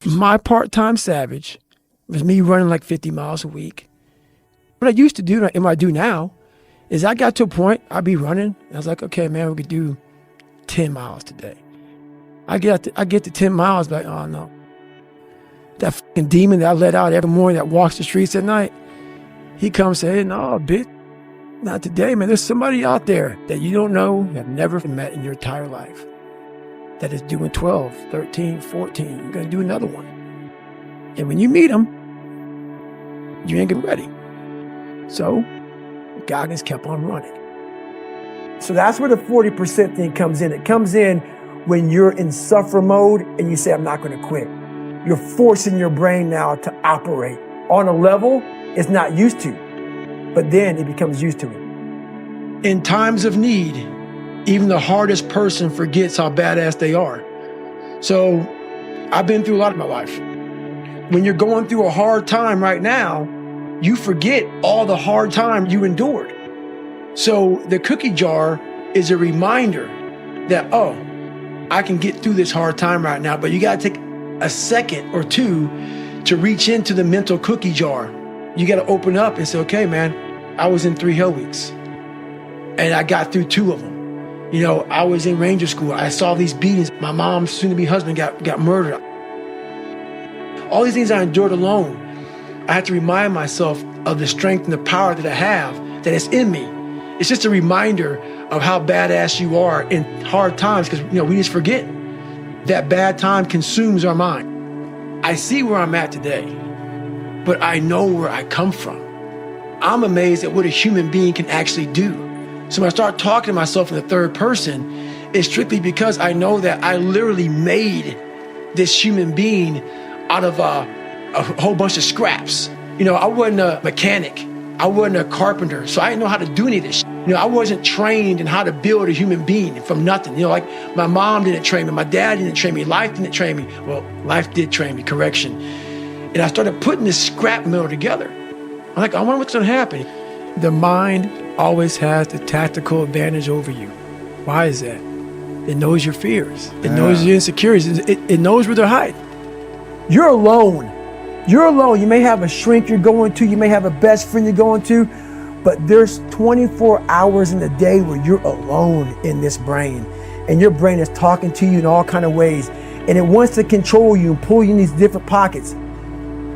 My part-time savage was me running like 50 miles a week. What I used to do, and what I do now, is I got to a point, I'd be running, and I was like, okay, man, we could do 10 miles today. I get to 10 miles, but oh no. That fucking demon that I let out every morning that walks the streets at night, he comes saying, no, bitch, not today, man. There's somebody out there that you don't know, have never met in your entire life, that is doing 12, 13, 14. You're going to do another one. And when you meet them, you ain't getting ready. So Goggins kept on running. So that's where the 40% thing comes in. It comes in when you're in suffer mode and you say, I'm not going to quit. You're forcing your brain now to operate on a level it's not used to, but then it becomes used to it. In times of need, even the hardest person forgets how badass they are. So I've been through a lot in my life. When you're going through a hard time right now, you forget all the hard time you endured. So the cookie jar is a reminder that, oh, I can get through this hard time right now, but you got to take a second or two to reach into the mental cookie jar. You got to open up and say, okay, man, I was in 3 hell weeks and I got through 2 of them. You know, I was in Ranger School. I saw these beatings. My mom's soon-to-be husband got murdered. All these things I endured alone. I had to remind myself of the strength and the power that I have, that it's in me. It's just a reminder of how badass you are in hard times, because we just forget that bad time consumes our mind. I see where I'm at today, but I know where I come from. I'm amazed at what a human being can actually do. So when I start talking to myself in the third person, it's strictly because I know that I literally made this human being out of a whole bunch of scraps. I wasn't a mechanic. I wasn't a carpenter, so I didn't know how to do any of this. I wasn't trained in how to build a human being from nothing. Like my mom didn't train me, my dad didn't train me, life didn't train me. Well, life did train me, correction. And I started putting this scrap metal together. I'm like, I wonder what's gonna happen. The mind always has the tactical advantage over you. Why is that? It knows your fears. It knows your insecurities. It knows where they're hiding. You're alone. You're alone. You may have a shrink you're going to. You may have a best friend you're going to. But there's 24 hours in the day where you're alone in this brain. And your brain is talking to you in all kinds of ways. And it wants to control you and pull you in these different pockets.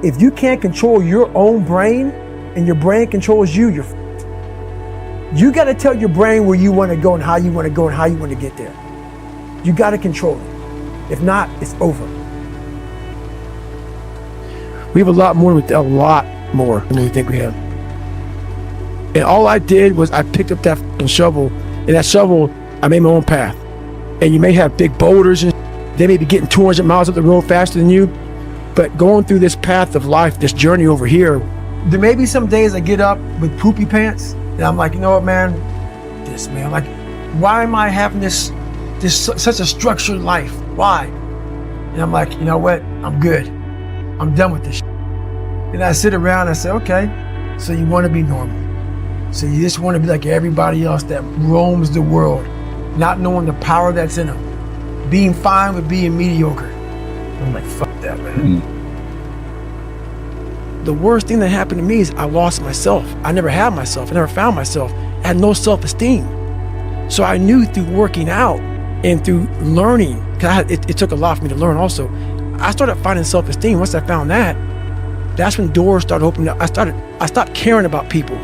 If you can't control your own brain and your brain controls you, you're f***ed. You got to tell your brain where you want to go and how you want to go and how you want to get there. You got to control it. If not, it's over. We have a lot more than we think we have. And all I did was I picked up that fucking shovel, and that shovel, I made my own path. And you may have big boulders, and they may be getting 200 miles up the road faster than you, but going through this path of life, this journey over here, there may be some days I get up with poopy pants, and I'm like, you know what, man, like, why am I having this such a structured life? Why? And I'm like, you know what, I'm good. I'm done with this shit. And I sit around and I say, okay, so you want to be normal. So you just want to be like everybody else that roams the world, not knowing the power that's in them, being fine with being mediocre. I'm like, fuck that, man. The worst thing that happened to me is I lost myself. I never had myself. I never found myself. I had no self-esteem. So I knew through working out and through learning, because it took a lot for me to learn also, I started finding self-esteem. Once I found that, that's when doors started opening up. I stopped caring about people,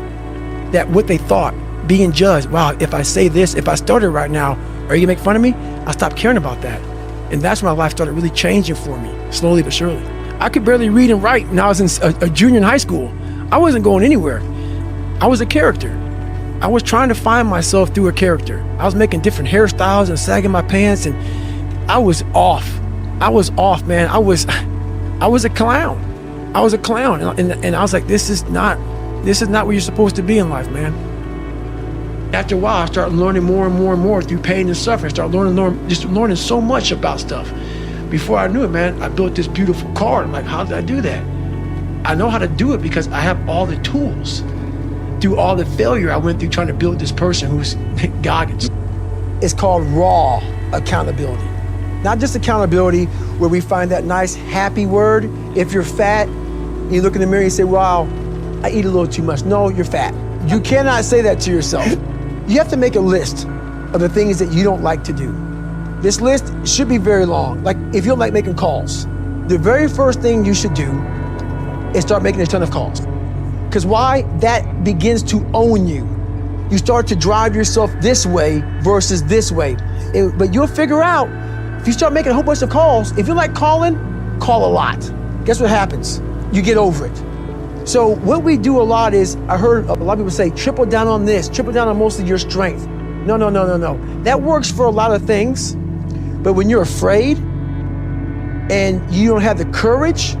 that what they thought, being judged. Wow, if I say this, if I started right now, are you gonna make fun of me? I stopped caring about that. And that's when my life started really changing for me, slowly but surely. I could barely read and write when I was in a junior in high school. I wasn't going anywhere. I was a character. I was trying to find myself through a character. I was making different hairstyles and sagging my pants, and I was off. I was off, man. I was a clown. I was a clown, and I was like, this is not where you're supposed to be in life, man. After a while, I started learning more and more and more through pain and suffering. I started learning so much about stuff. Before I knew it, man, I built this beautiful car. I'm like, how did I do that? I know how to do it because I have all the tools. Through all the failure I went through trying to build this person who's Goggins. It's called raw accountability. Not just accountability where we find that nice happy word. If you're fat, you look in the mirror and you say, wow, I eat a little too much. No, you're fat. You cannot say that to yourself. You have to make a list of the things that you don't like to do. This list should be very long. Like if you don't like making calls, the very first thing you should do is start making a ton of calls. Because why? That begins to own you. You start to drive yourself this way versus this way. But you'll figure out, if you start making a whole bunch of calls, if you like calling, call a lot. Guess what happens? You get over it. So what we do a lot is, I heard a lot of people say, triple down on this, triple down on most of your strength. No. That works for a lot of things, but when you're afraid and you don't have the courage,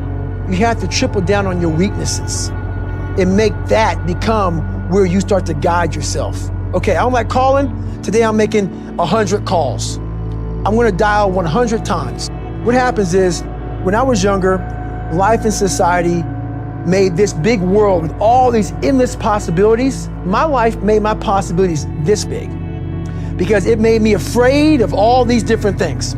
you have to triple down on your weaknesses and make that become where you start to guide yourself. Okay, I don't like calling. Today I'm making 100 calls. I'm gonna dial 100 times. What happens is, when I was younger, life and society made this big world with all these endless possibilities. My life made my possibilities this big because it made me afraid of all these different things.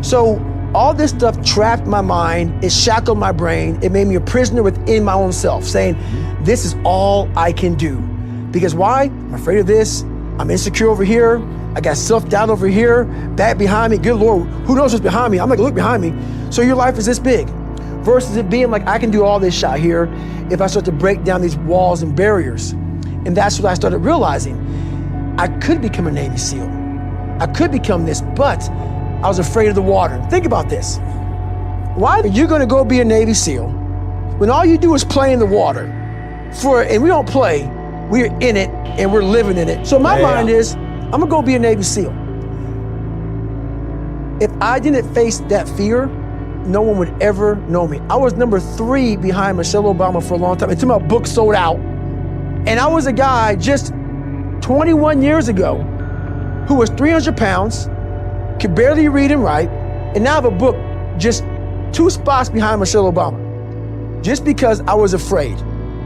So all this stuff trapped my mind, it shackled my brain, it made me a prisoner within my own self, saying, this is all I can do. Because why? I'm afraid of this, I'm insecure over here, I got self-doubt over here, back behind me, good Lord, who knows what's behind me? I'm not gonna look behind me. So your life is this big. Versus it being like, I can do all this shot here if I start to break down these walls and barriers. And that's what I started realizing. I could become a Navy SEAL. I could become this, but I was afraid of the water. Think about this. Why are you gonna go be a Navy SEAL when all you do is play in the water? And we don't play, we're in it and we're living in it. So my mind is, I'm gonna go be a Navy SEAL. If I didn't face that fear, no one would ever know me. I was number 3 behind Michelle Obama for a long time until my book sold out. And I was a guy just 21 years ago who was 300 pounds, could barely read and write, and now I have a book just 2 spots behind Michelle Obama. Just because I was afraid.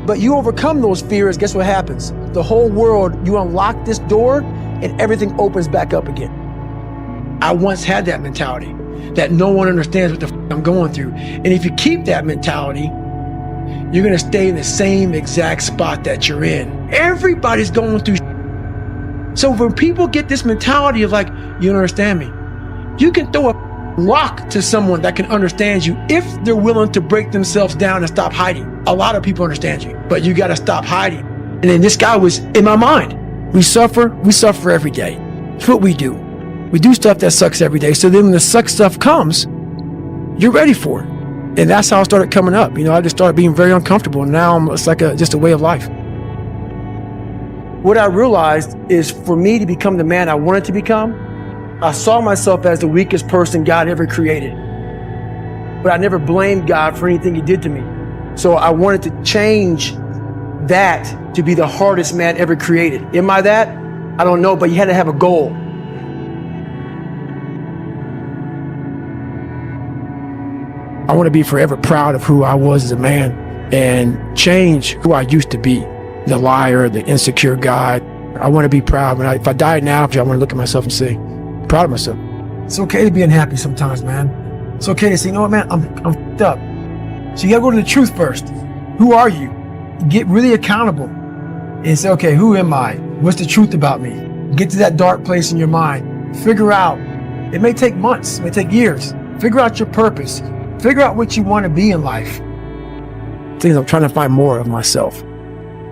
But you overcome those fears, guess what happens? The whole world, you unlock this door and everything opens back up again. I once had that mentality that no one understands what the I'm going through. And if you keep that mentality, you're gonna stay in the same exact spot that you're in. Everybody's going through. So when people get this mentality of like, you don't understand me, you can throw a rock to someone that can understand you if they're willing to break themselves down and stop hiding. A lot of people understand you, but you gotta stop hiding. And then this guy was in my mind. We suffer every day. It's what we do. We do stuff that sucks every day. So then when the suck stuff comes, you're ready for it. And that's how I started coming up. You know, I just started being very uncomfortable. And now it's like just a way of life. What I realized is for me to become the man I wanted to become, I saw myself as the weakest person God ever created. But I never blamed God for anything he did to me. So I wanted to change that to be the hardest man ever created. Am I that? I don't know, but you had to have a goal. I want to be forever proud of who I was as a man and change who I used to be. The liar, the insecure guy. I want to be proud. If I die now, I want to look at myself and say, proud of myself. It's okay to be unhappy sometimes, man. It's okay to say, you know what, man, I'm f***ed up. So you gotta go to the truth first. Who are you? Get really accountable and say, okay, who am I? What's the truth about me? Get to that dark place in your mind. Figure out. It may take months, it may take years. Figure out your purpose. Figure out what you want to be in life. Things I'm trying to find more of myself.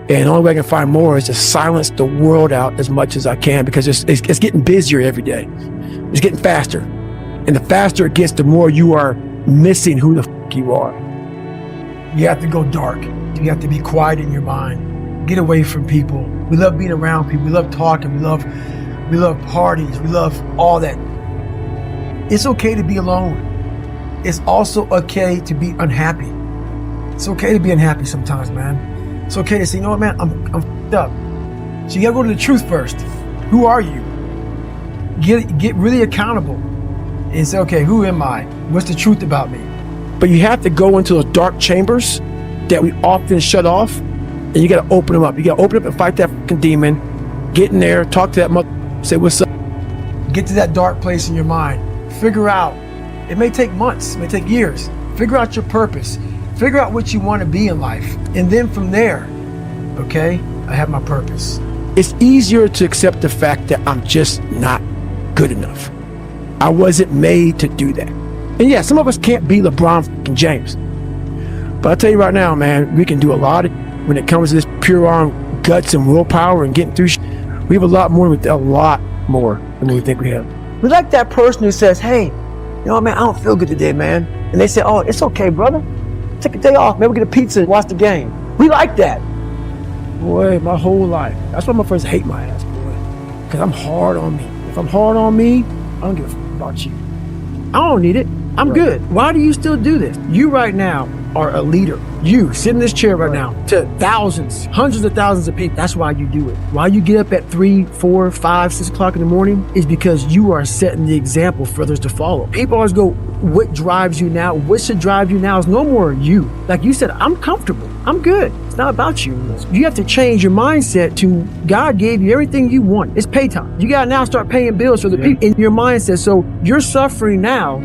And the only way I can find more is to silence the world out as much as I can because it's getting busier every day. It's getting faster. And the faster it gets, the more you are missing who the f*** you are. You have to go dark. You have to be quiet in your mind. Get away from people. We love being around people. We love talking. We love parties. We love all that. It's okay to be alone. It's also okay to be unhappy. It's okay to be unhappy sometimes, man. It's okay to say, you know what, man, I'm f***ed up. So you gotta go to the truth first. Who are you? Get really accountable and say, okay, who am I? What's the truth about me? But you have to go into those dark chambers that we often shut off, and you gotta open them up. You gotta open up and fight that fucking demon. Get in there, talk to that mother, say what's up. Get to that dark place in your mind. figure out, it may take months, it may take years, figure out your purpose, figure out what you want to be in life. And then from there, okay, I have my purpose. It's easier to accept the fact that I'm just not good enough. I wasn't made to do that. And yeah, some of us can't be LeBron James. But I'll tell you right now, man, we can do a lot when it comes to this pure arm guts and willpower and getting through we have a lot more than we think we have. We like that person who says, hey, you know, man, I don't feel good today, man. And they say, oh, it's okay, brother. Take a day off. Maybe we'll get a pizza and watch the game. We like that. Boy, my whole life. That's why my friends hate my ass, boy. Because I'm hard on me. If I'm hard on me, I don't give a fuck about you. I don't need it. I'm good. Why do you still do this? You right now are a leader. You sit in this chair right now to thousands, hundreds of thousands of people. That's why you do it. Why you get up at 3, 4, 5, 6 o'clock in the morning is because you are setting the example for others to follow. People always go, what drives you now? What should drive you now is no more you. Like you said, I'm comfortable. I'm good. It's not about you. You have to change your mindset to God gave you everything you want. It's pay time. You got to now start paying bills for the people in your mindset. So you're suffering now.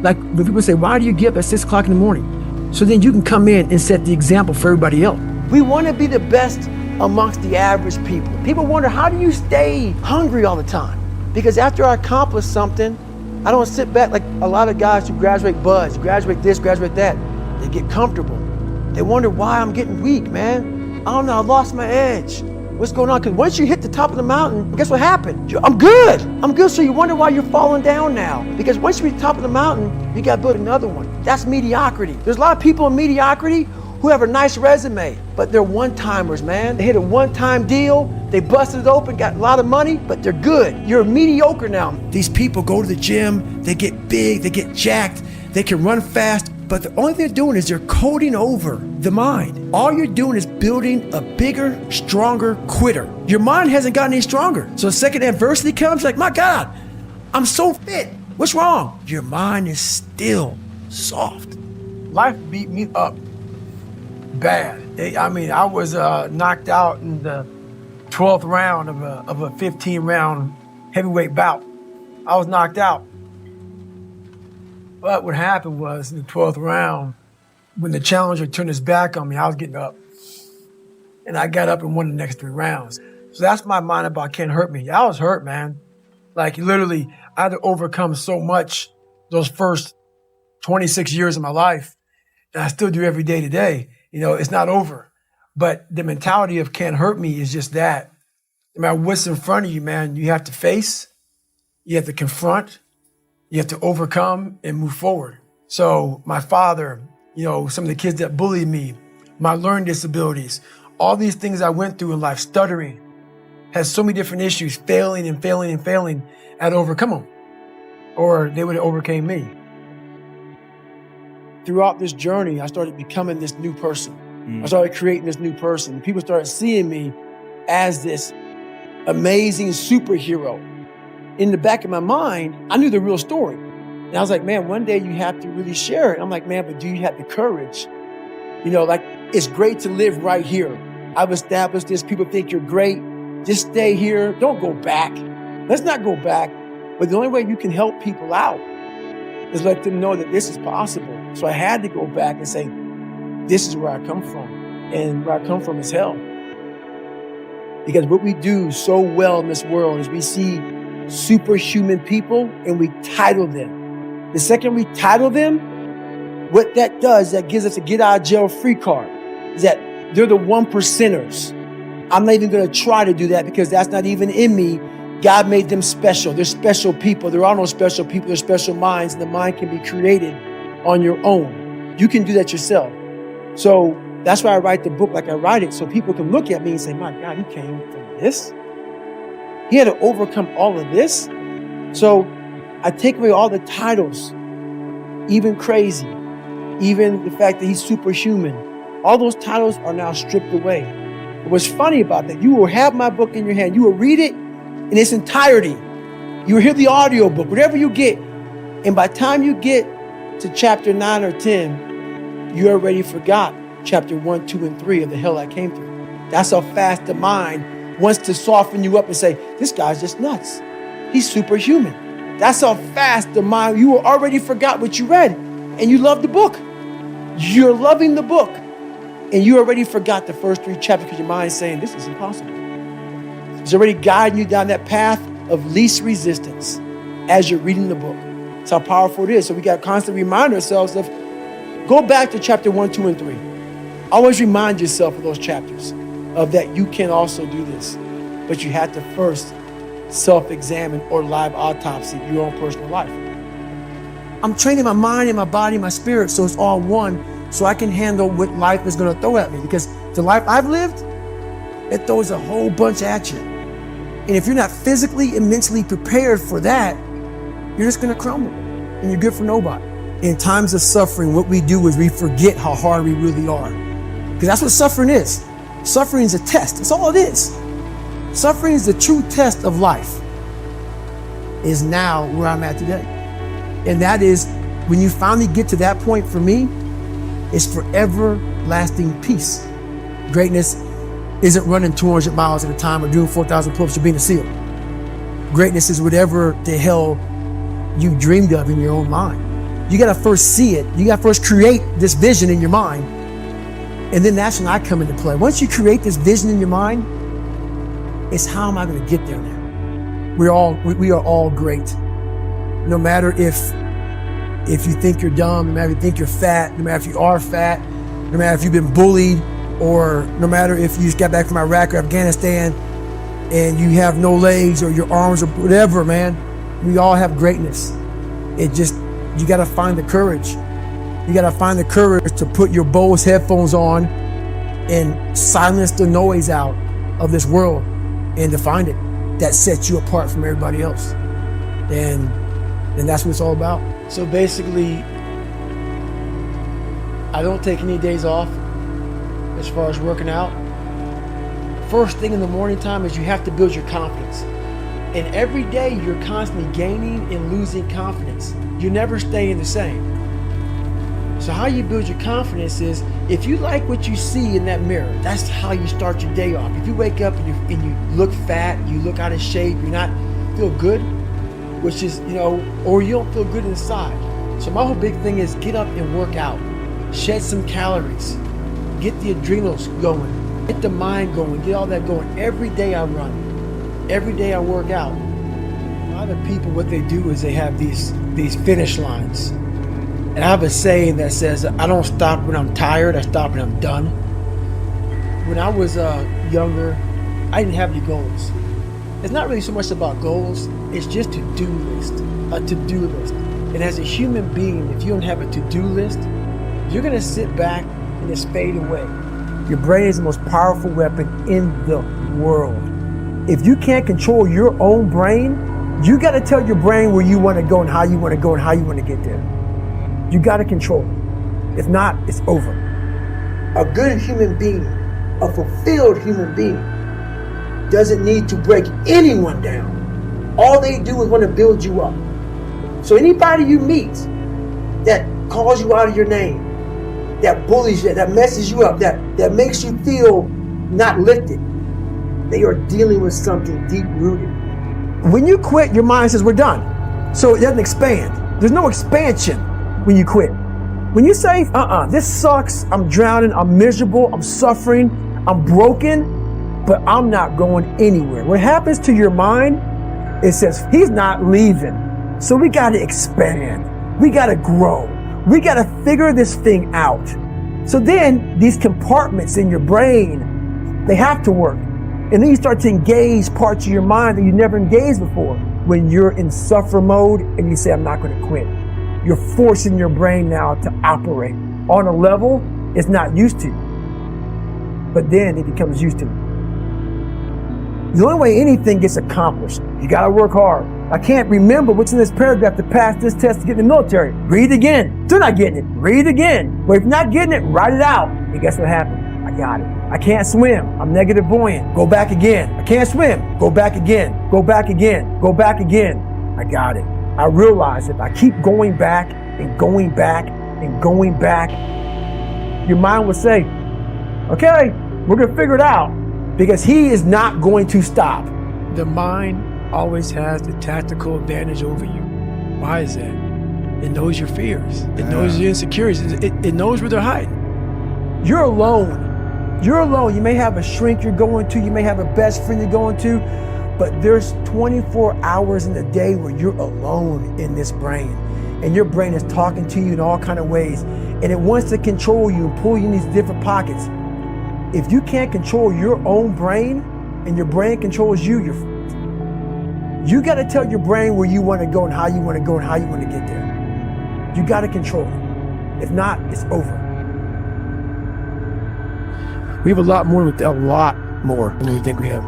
Like when people say, why do you get up at 6 o'clock in the morning? So then you can come in and set the example for everybody else. We want to be the best amongst the average people. People wonder, how do you stay hungry all the time? Because after I accomplish something, I don't sit back like a lot of guys who graduate buds, graduate this, graduate that. They get comfortable. They wonder why I'm getting weak, man. I don't know, I lost my edge. What's going on? Because once you hit the top of the mountain, guess what happened? I'm good. I'm good. So you wonder why you're falling down now. Because once you reach the top of the mountain, you got to build another one. That's mediocrity. There's a lot of people in mediocrity who have a nice resume, but they're one-timers, man. They hit a one-time deal, they busted it open, got a lot of money, but they're good. You're mediocre now. These people go to the gym, they get big, they get jacked, they can run fast, but the only thing they're doing is they're coding over the mind. All you're doing is building a bigger, stronger quitter. Your mind hasn't gotten any stronger. So the second adversity comes, like, my God, I'm so fit. What's wrong? Your mind is still soft. Life beat me up bad. I was knocked out in the 12th round of a 15-round heavyweight bout. I was knocked out. But what happened was in the 12th round, when the challenger turned his back on me, I was getting up. And I got up and won the next 3 rounds. So that's my mind about can't hurt me. I was hurt, man. Like literally, I had to overcome so much those first 26 years of my life. And I still do every day today. You know, it's not over. But the mentality of can't hurt me is just that. No matter what's in front of you, man, you have to face, you have to confront, you have to overcome and move forward. So my father, you know, some of the kids that bullied me, my learning disabilities, all these things I went through in life, stuttering, has so many different issues, failing and failing and failing, I had to overcome them. Or they would have overcame me. Throughout this journey, I started becoming this new person. I started creating this new person. People started seeing me as this amazing superhero. In the back of my mind, I knew the real story. And I was like, man, one day you have to really share it. I'm like, man, but do you have the courage? You know, like, it's great to live right here. I've established this. People think you're great. Just stay here. Don't go back. Let's not go back. But the only way you can help people out is let them know that this is possible. So I had to go back and say, this is where I come from. And where I come from is hell. Because what we do so well in this world is we see superhuman people and we title them. The second we title them, what that does, that gives us a get out of jail free card, is that they're the 1%ers. I'm not even going to try to do that because that's not even in me. God made them special. They're special people. There are no special people. They're special minds, and the mind can be created on your own. You can do that yourself. So that's why I write the book like I write it, so people can look at me and say, my God, he came from this? He had to overcome all of this? So I take away all the titles, even crazy, even the fact that he's superhuman. All those titles are now stripped away. But what's funny about that, you will have my book in your hand. You will read it in its entirety. You will hear the audio book, whatever you get. And by the time you get to chapter 9 or 10, you already forgot chapter 1, 2, and 3 of the hell I came through. That's how fast the mind wants to soften you up and say, this guy's just nuts. He's superhuman. That's how fast the mind, you already forgot what you read and you love the book. You're loving the book and you already forgot the first 3 chapters because your mind is saying, this is impossible. It's already guiding you down that path of least resistance as you're reading the book. That's how powerful it is. So we got to constantly remind ourselves of, go back to chapter 1, 2, and 3. Always remind yourself of those chapters, of that you can also do this. But you have to first self-examine or live autopsy your own personal life. I'm training my mind and my body, my spirit, so it's all one, so I can handle what life is going to throw at me. Because the life I've lived, it throws a whole bunch at you. And if you're not physically and mentally prepared for that, you're just going to crumble and you're good for nobody. In times of suffering, what we do is we forget how hard we really are. Because that's what suffering is. Suffering is a test. That's all it is. Suffering is the true test of life. Is now where I'm at today. And that is, when you finally get to that point, for me, it's forever lasting peace. Greatness isn't running 200 miles at a time or doing 4,000 pull-ups or being a SEAL. Greatness is whatever the hell you dreamed of in your own mind. You gotta first see it. You gotta first create this vision in your mind. And then that's when I come into play. Once you create this vision in your mind, it's how am I gonna get there now? We are all great. No matter if you think you're dumb, no matter if you think you're fat, no matter if you are fat, no matter if you've been bullied, or no matter if you just got back from Iraq or Afghanistan and you have no legs or your arms or whatever, man, we all have greatness. You gotta find the courage. You gotta find the courage to put your Bose headphones on and silence the noise out of this world and to find it that sets you apart from everybody else. And that's what it's all about. So basically, I don't take any days off as far as working out. First thing in the morning time is you have to build your confidence. And every day you're constantly gaining and losing confidence. You're never staying the same. So how you build your confidence is, if you like what you see in that mirror, that's how you start your day off. If you wake up and you look fat, you look out of shape, you're not feel good, which is, or you don't feel good inside. So my whole big thing is get up and work out. Shed some calories. Get the adrenals going. Get the mind going. Get all that going. Every day I run. Every day I work out. A lot of people, what they do is they have these finish lines. And I have a saying that says, I don't stop when I'm tired, I stop when I'm done. When I was younger, I didn't have any goals. It's not really so much about goals, it's just to-do list, a to-do list. And as a human being, if you don't have a to-do list, you're gonna sit back and just fade away. Your brain is the most powerful weapon in the world. If you can't control your own brain, you gotta tell your brain where you wanna go and how you wanna go and how you wanna get there. You gotta control it. If not, it's over. A good human being, a fulfilled human being, doesn't need to break anyone down. All they do is want to build you up. So anybody you meet that calls you out of your name, that bullies you, that messes you up, that makes you feel not lifted, they are dealing with something deep rooted. When you quit, your mind says we're done. So it doesn't expand. There's no expansion when you quit. When you say, this sucks, I'm drowning, I'm miserable, I'm suffering, I'm broken, but I'm not going anywhere. What happens to your mind, it says, he's not leaving. So we gotta expand. We gotta grow. We gotta figure this thing out. So then these compartments in your brain, they have to work. And then you start to engage parts of your mind that you never engaged before. When you're in suffer mode and you say, I'm not gonna quit. You're forcing your brain now to operate on a level it's not used to. But then it becomes used to it. The only way anything gets accomplished, you gotta work hard. I can't remember what's in this paragraph to pass this test to get in the military. Read again. Still not getting it. Read again. But if you're not getting it, write it out. And guess what happened? I got it. I can't swim. I'm negative buoyant. Go back again. I can't swim. Go back again. Go back again. Go back again. I got it. I realize if I keep going back and going back and going back, your mind will say, okay, we're gonna figure it out. Because he is not going to stop. The mind always has the tactical advantage over you. Why is that? It knows your fears. It knows your insecurities. It knows where they're hiding. You're alone. You're alone. You may have a shrink you're going to. You may have a best friend you're going to. But there's 24 hours in the day where you're alone in this brain. And your brain is talking to you in all kinds of ways. And it wants to control you and pull you in these different pockets. If you can't control your own brain and your brain controls you, you got to tell your brain where you want to go and how you want to go and how you want to get there. You got to control it. If not, it's over. We have a lot more than we think we have.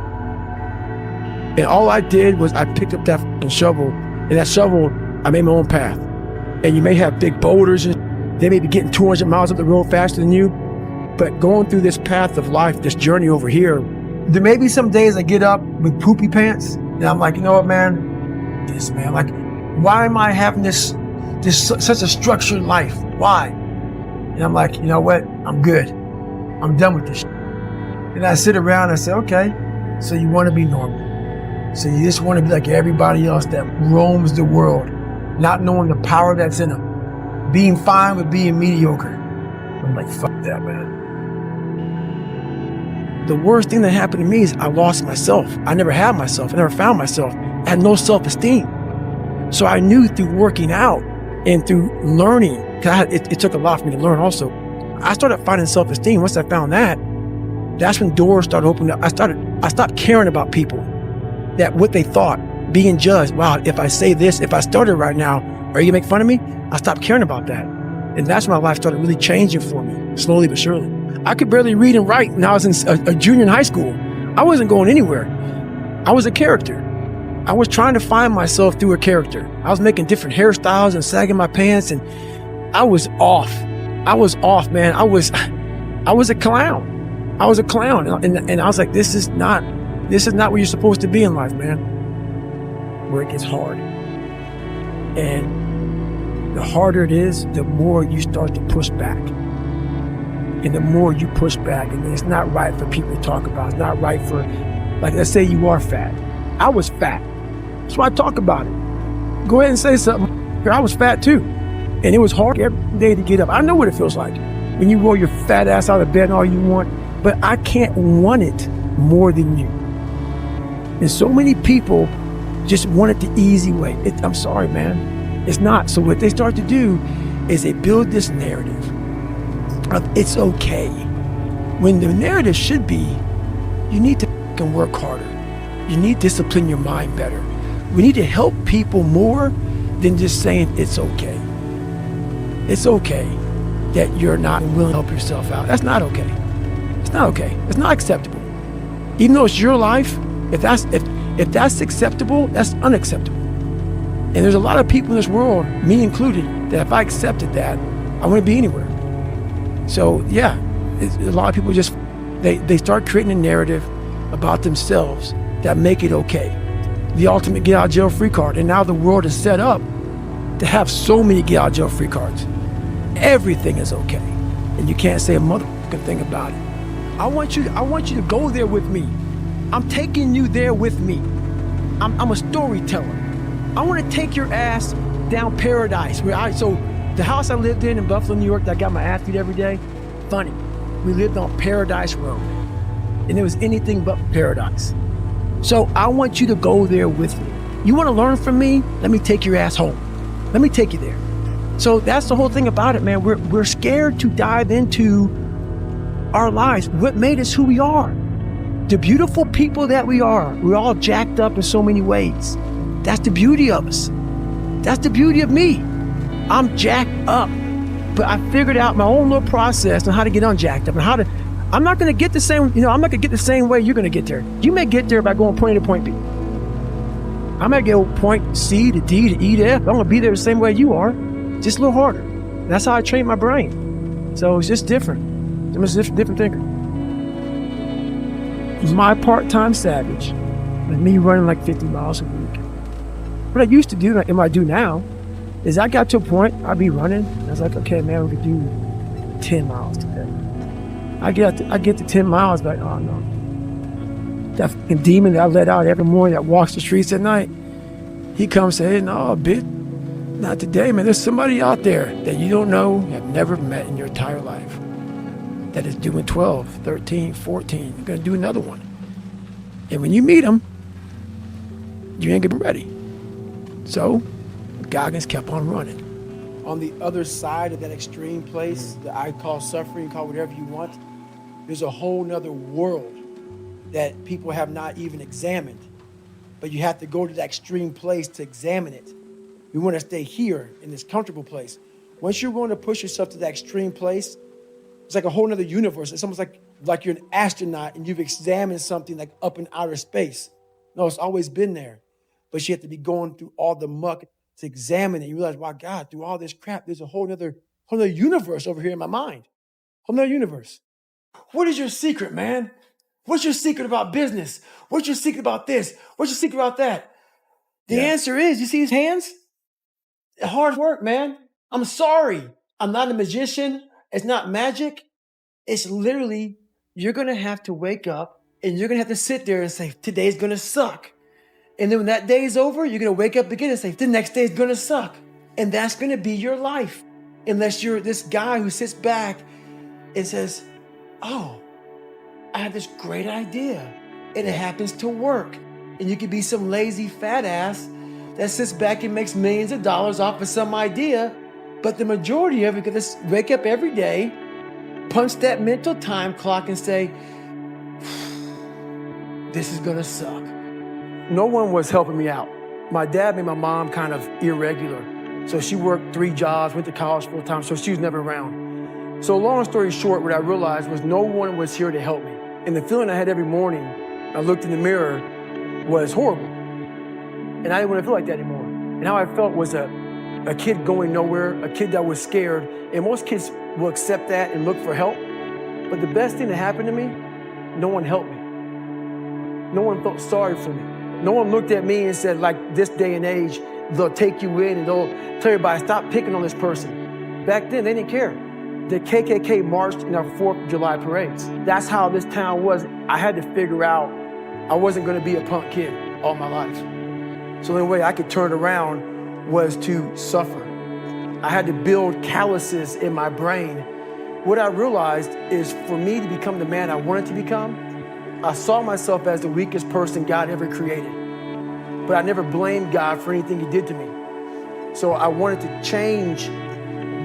And all I did was I picked up that fucking shovel, and that shovel, I made my own path. And you may have big boulders, and they may be getting 200 miles up the road faster than you, but going through this path of life, this journey over here, there may be some days I get up with poopy pants, and I'm like, you know what, man? Like, why am I having this such a structured life? Why? And I'm like, you know what? I'm good. I'm done with this shit. And I sit around and I say, okay, so you want to be normal. So you just want to be like everybody else that roams the world, not knowing the power that's in them, being fine with being mediocre. I'm like, fuck that, man. The worst thing that happened to me is I lost myself. I never had myself. I never found myself. I had no self-esteem. So I knew through working out and through learning, because it took a lot for me to learn also. I started finding self-esteem. Once I found that, that's when doors started opening up. I stopped caring about people, that what they thought, being judged. Wow, if I say this, if I started right now, are you gonna make fun of me? I stopped caring about that. And that's when my life started really changing for me, slowly but surely. I could barely read and write when I was in a junior in high school. I wasn't going anywhere. I was a character. I was trying to find myself through a character. I was making different hairstyles and sagging my pants, and I was off. I was off, man. I was a clown. I was a clown. And I was like, this is not where you're supposed to be in life, man. Where it gets hard. And the harder it is, the more you start to push back. And the more you push back, and it's not right for people to talk about. It's not right for, like, let's say you are fat. I was fat. That's why I talk about it. Go ahead and say something. I was fat too. And it was hard every day to get up. I know what it feels like when you roll your fat ass out of bed and all you want, but I can't want it more than you. And so many people just want it the easy way. I'm sorry, man. It's not. So what they start to do is they build this narrative of it's okay. When the narrative should be, you need to fucking work harder. You need to discipline your mind better. We need to help people more than just saying it's okay. It's okay that you're not willing to help yourself out. That's not okay. It's not okay. It's not acceptable. Even though it's your life, if that's acceptable, that's unacceptable. And there's a lot of people in this world, me included, that if I accepted that, I wouldn't be anywhere. So yeah, a lot of people just, they start creating a narrative about themselves that make it okay. The ultimate get out of jail free card. And now the world is set up to have so many get out of jail free cards. Everything is okay. And you can't say a motherfucking thing about it. I want you to go there with me. I'm taking you there with me. I'm a storyteller. I want to take your ass down paradise. So the house I lived in Buffalo, New York, that I got my ass beat every day, funny. We lived on Paradise Road. And it was anything but paradise. So I want you to go there with me. You want to learn from me? Let me take your ass home. Let me take you there. So that's the whole thing about it, man. We're scared to dive into our lives. What made us who we are? The beautiful people that we are. We're all jacked up in so many ways. That's the beauty of us. That's the beauty of me. I'm jacked up, but I figured out my own little process on how to get unjacked up and how to. I'm not going to get the same. I'm not going to get the same way you're going to get there. You may get there by going point A to point B. I might go point C to D to E to F. I'm going to be there the same way you are, just a little harder. That's how I train my brain. So it's just different. I'm just a different thinker. My part-time savage, with me running like 50 miles a week. What I used to do, and what I do now, is I got to a point, I'd be running, and I was like, okay, man, we could do 10 miles today. I get to 10 miles, but oh no. That fucking demon that I let out every morning that walks the streets at night, he comes and says, hey, no, bitch, Now today, man, there's somebody out there that you don't know, have never met in your entire life, that is doing 12, 13, 14. You're going to do another one. And when you meet them, you ain't going to be ready. So Goggins kept on running. On the other side of that extreme place that I call suffering, call whatever you want, there's a whole nother world that people have not even examined. But you have to go to that extreme place to examine it. We want to stay here in this comfortable place. Once you're willing to push yourself to that extreme place, it's like a whole nother universe. It's almost like you're an astronaut and you've examined something like up in outer space. No, it's always been there. But you have to be going through all the muck to examine it. You realize, wow, God, through all this crap, there's a whole nother universe over here in my mind. Whole nother universe. What is your secret, man? What's your secret about business? What's your secret about this? What's your secret about that? The answer is, you see his hands? Hard work, man. I'm sorry. I'm not a magician. It's not magic. It's literally, you're going to have to wake up and you're going to have to sit there and say, today's going to suck. And then when that day is over, you're going to wake up again and say, the next day is going to suck. And that's going to be your life. Unless you're this guy who sits back and says, oh, I have this great idea. And it happens to work. And you could be some lazy fat ass that sits back and makes millions of dollars off of some idea. But the majority of it could just wake up every day, punch that mental time clock and say, this is going to suck. No one was helping me out. My dad made my mom kind of irregular. So she worked 3 jobs, went to college full time, so she was never around. So long story short, what I realized was no one was here to help me. And the feeling I had every morning, I looked in the mirror, was horrible. And I didn't want to feel like that anymore. And how I felt was a kid going nowhere, a kid that was scared. And most kids will accept that and look for help. But the best thing that happened to me, no one helped me. No one felt sorry for me. No one looked at me and said, like this day and age, they'll take you in and they'll tell everybody, stop picking on this person. Back then, they didn't care. The KKK marched in our 4th of July parades. That's how this town was. I had to figure out I wasn't going to be a punk kid all my life. So the only way I could turn around was to suffer. I had to build calluses in my brain. What I realized is for me to become the man I wanted to become, I saw myself as the weakest person God ever created. But I never blamed God for anything he did to me. So I wanted to change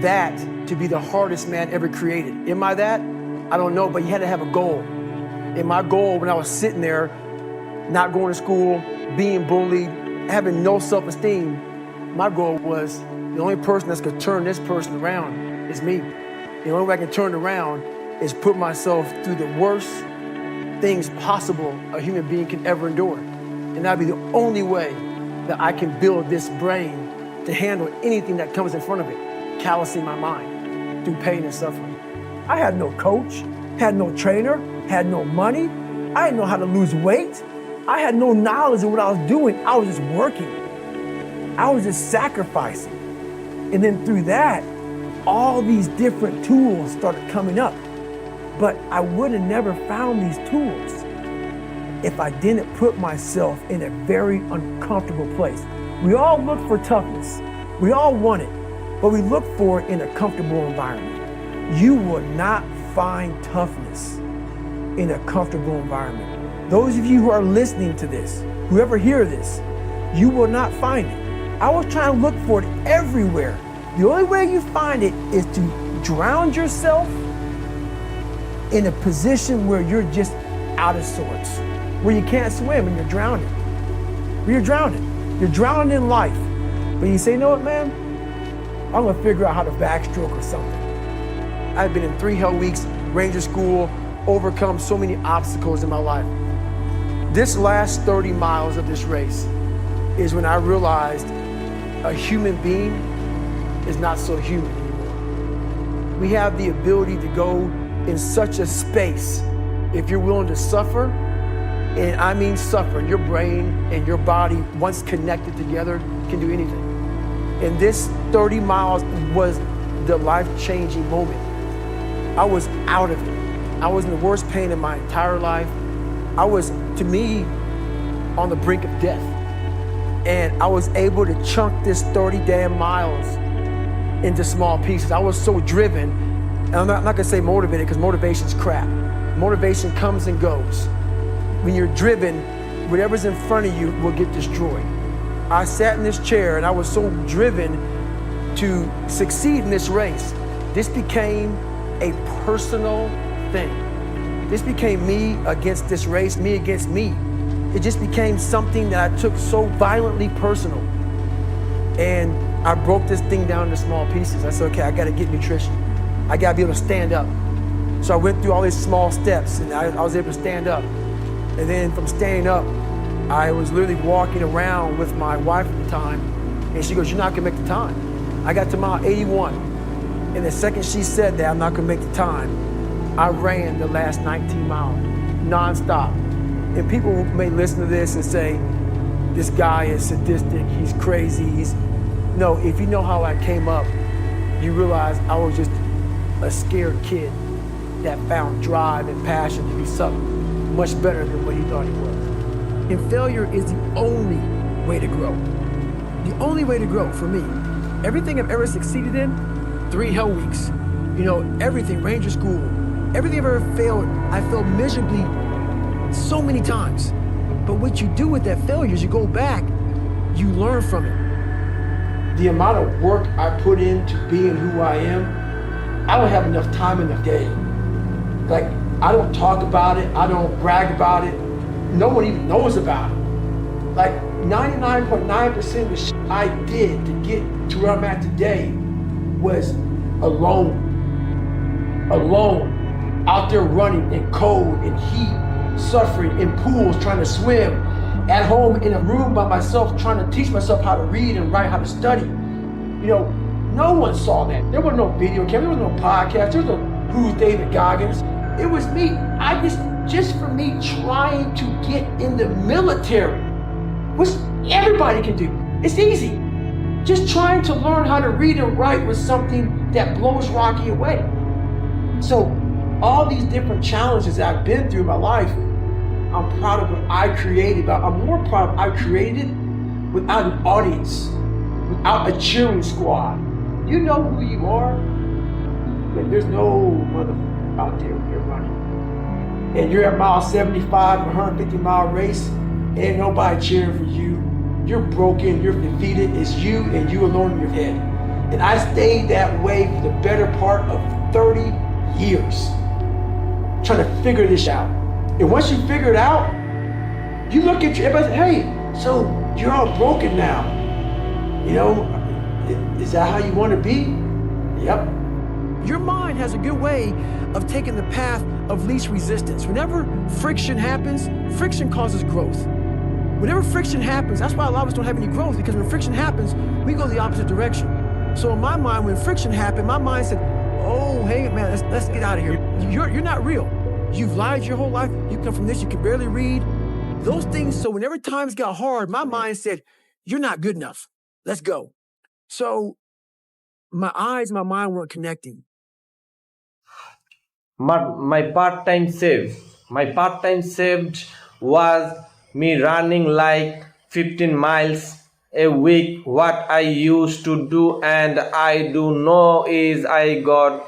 that to be the hardest man ever created. Am I that? I don't know, but you had to have a goal. And my goal when I was sitting there, not going to school, being bullied, having no self-esteem, my goal was the only person that's gonna turn this person around is me. The only way I can turn it around is put myself through the worst things possible a human being can ever endure. And that'd be the only way that I can build this brain to handle anything that comes in front of it, callousing my mind through pain and suffering. I had no coach, had no trainer, had no money. I didn't know how to lose weight. I had no knowledge of what I was doing. I was just working. I was just sacrificing. And then through that, all these different tools started coming up. But I would have never found these tools if I didn't put myself in a very uncomfortable place. We all look for toughness. We all want it, but we look for it in a comfortable environment. You will not find toughness in a comfortable environment. Those of you who are listening to this, whoever hear this, you will not find it. I was trying to look for it everywhere. The only way you find it is to drown yourself in a position where you're just out of sorts, where you can't swim and you're drowning. Where you're drowning. You're drowning in life. But you say, you know what, man? I'm gonna figure out how to backstroke or something. I've been in 3 hell weeks, Ranger School, overcome so many obstacles in my life. This last 30 miles of this race is when I realized a human being is not so human anymore. We have the ability to go in such a space if you're willing to suffer, and I mean suffer. Your brain and your body, once connected together, can do anything. And this 30 miles was the life-changing moment. I was out of it. I was in the worst pain in my entire life. I was, to me, on the brink of death. And I was able to chunk this 30 damn miles into small pieces. I was so driven, and I'm not gonna say motivated, because motivation's crap. Motivation comes and goes. When you're driven, whatever's in front of you will get destroyed. I sat in this chair and I was so driven to succeed in this race. This became a personal thing. This became me against this race, me against me. It just became something that I took so violently personal. And I broke this thing down into small pieces. I said, okay, I gotta get nutrition. I gotta be able to stand up. So I went through all these small steps and I was able to stand up. And then from standing up, I was literally walking around with my wife at the time, and she goes, you're not gonna make the time. I got to mile 81, and the second she said that I'm not gonna make the time, I ran the last 19 miles, nonstop. And people may listen to this and say, this guy is sadistic, he's crazy, No, if you know how I came up, you realize I was just a scared kid that found drive and passion to be something much better than what he thought he was. And failure is the only way to grow. The only way to grow for me. Everything I've ever succeeded in, 3 hell weeks, everything, Ranger School, everything I've ever failed, I failed miserably so many times. But what you do with that failure is you go back, you learn from it. The amount of work I put into being who I am, I don't have enough time in the day. Like, I don't talk about it, I don't brag about it. No one even knows about it. Like 99.9% of the shit I did to get to where I'm at today was alone. Alone. Out there running in cold and heat, suffering in pools, trying to swim. At home in a room by myself, trying to teach myself how to read and write, how to study. No one saw that. There was no video camera, there was no podcast, there was no Who's David Goggins. It was me. Just for me trying to get in the military, which everybody can do. It's easy. Just trying to learn how to read and write was something that blows Rocky away. So all these different challenges that I've been through in my life, I'm proud of what I created, but I'm more proud of what I created without an audience, without a cheering squad. You know who you are, but there's no motherfucker out there when you're running. And you're at mile 75, 150 mile race, ain't nobody cheering for you. You're broken, you're defeated, it's you and you alone in your head. And I stayed that way for the better part of 30 years, trying to figure this out. And once you figure it out, you look at everybody say, hey, so you're all broken now. Is that how you want to be? Yep. Your mind has a good way of taking the path of least resistance. Whenever friction happens, friction causes growth. Whenever friction happens, that's why a lot of us don't have any growth, because when friction happens, we go the opposite direction. So in my mind, when friction happened, my mind said, oh, hey, man, let's get out of here. You're not real. You've lied your whole life. You come from this, you can barely read. Those things, so whenever times got hard, my mind said, you're not good enough. Let's go. So my eyes, my mind weren't connecting. My part-time saved was me running like 15 miles a week. What I used to do, and I do know, is I got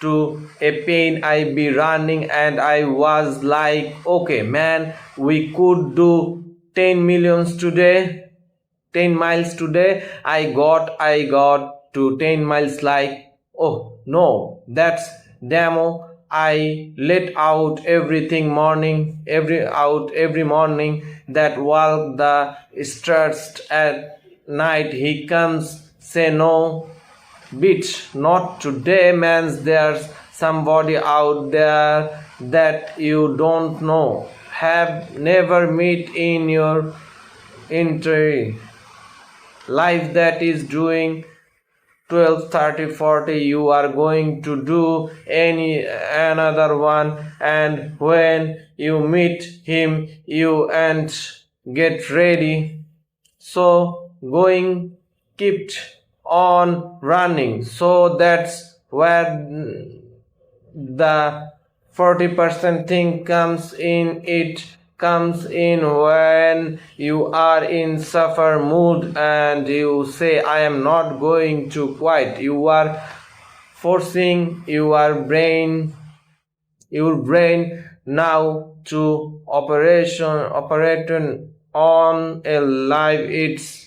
to a pain, I be running, and I was like, okay man, we could do 10 millions today, 10 miles today. I got to 10 miles, like, oh no, that's demo. I let out everything every morning. That while the starts at night, he comes say, no bitch, not today, man. There's somebody out there that you don't know, have never met in your entire life, that is doing 12, 30, 40, you are going to do another one, and when you meet him, you and get ready. So going, kept on running. So that's where the 40% thing comes in. It comes in when you are in suffer mood and you say, I am not going to quit. You are forcing your brain now to operate on a life it's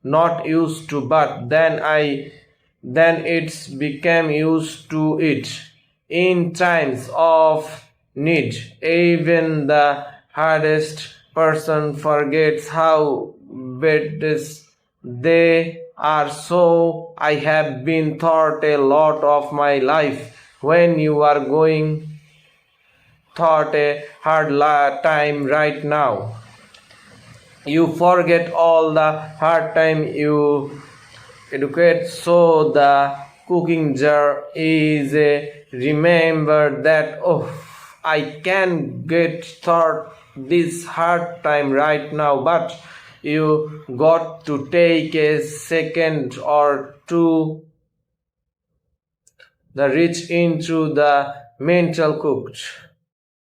not used to, but then it's became used to it. In times of need, even the hardest person forgets how bad they are. So I have been taught a lot of my life, when you are going thought a hard time right now, you forget all the hard time you educate. So the cooking jar is a remember that, oh, I can get through this hard time right now, but you got to take a second or two the reach into the mental cooked.